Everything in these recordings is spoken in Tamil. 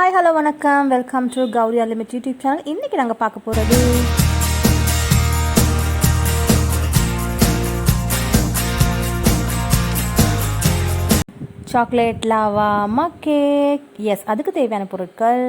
ஹாய் ஹலோ வணக்கம், welcome to GawriUnlimited YouTube channel. இன்றைக்கி நாங்கள் பார்க்க போகிறது chocolate lava mug cake. Yes, அதுக்கு தேவையான பொருட்கள்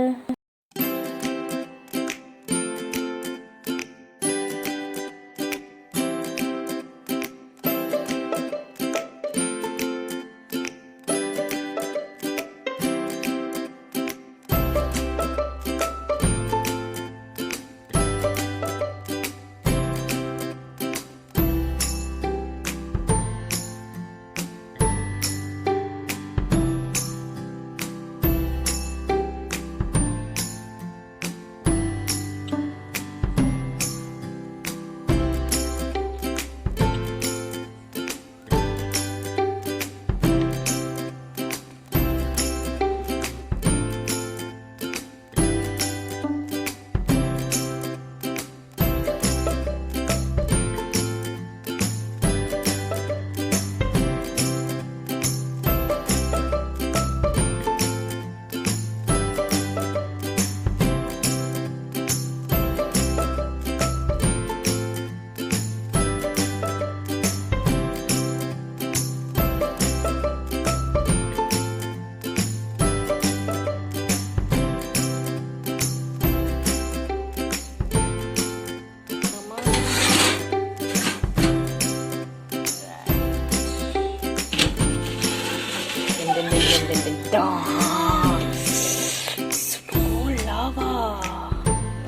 லாவா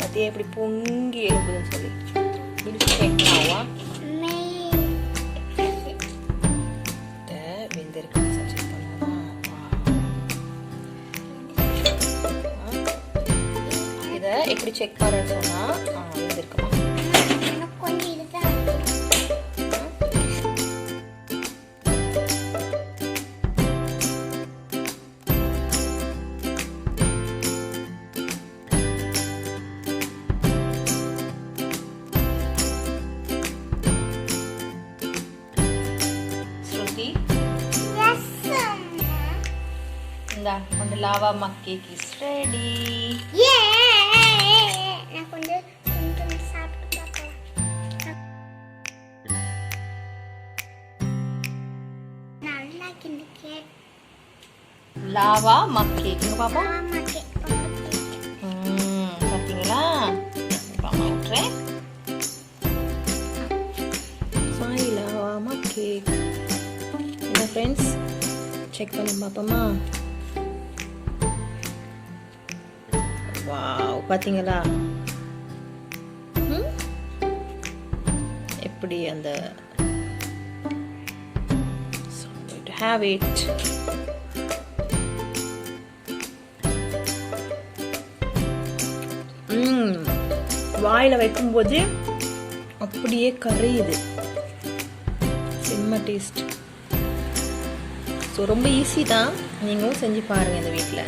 அது எப்படி பொங்கி எழுப்புதுன்னு சொல்லி மில்க் ஷேக் லாவா வெந்திருக்கு. செக் பண்ணுவோமா? இதை எப்படி செக் பண்ணுறேன்னு சொன்னால் வெந்திருக்குமா? the lava mug cake is ready. நான் கொஞ்சம் சாப்பிட்டு பார்க்கலாம். நல்லா கிண்டி கேக் lava mug cake பாப்பா. பாத்தீங்களா? பாப்பா விட்டுறேன். Sai lava mug cake. என்ன ஃப்ரெண்ட்ஸ், செக் பண்ணி பார்ப்போமா? வாவ், பாத்தீங்களா எப்படி அந்த have it. வாயில வைக்கும்போது அப்படியே கரையுது. செம்ம டேஸ்ட். ஸோ ரொம்ப ஈஸி தான், நீங்களும் செஞ்சு பாருங்கள் இந்த வீட்டில்.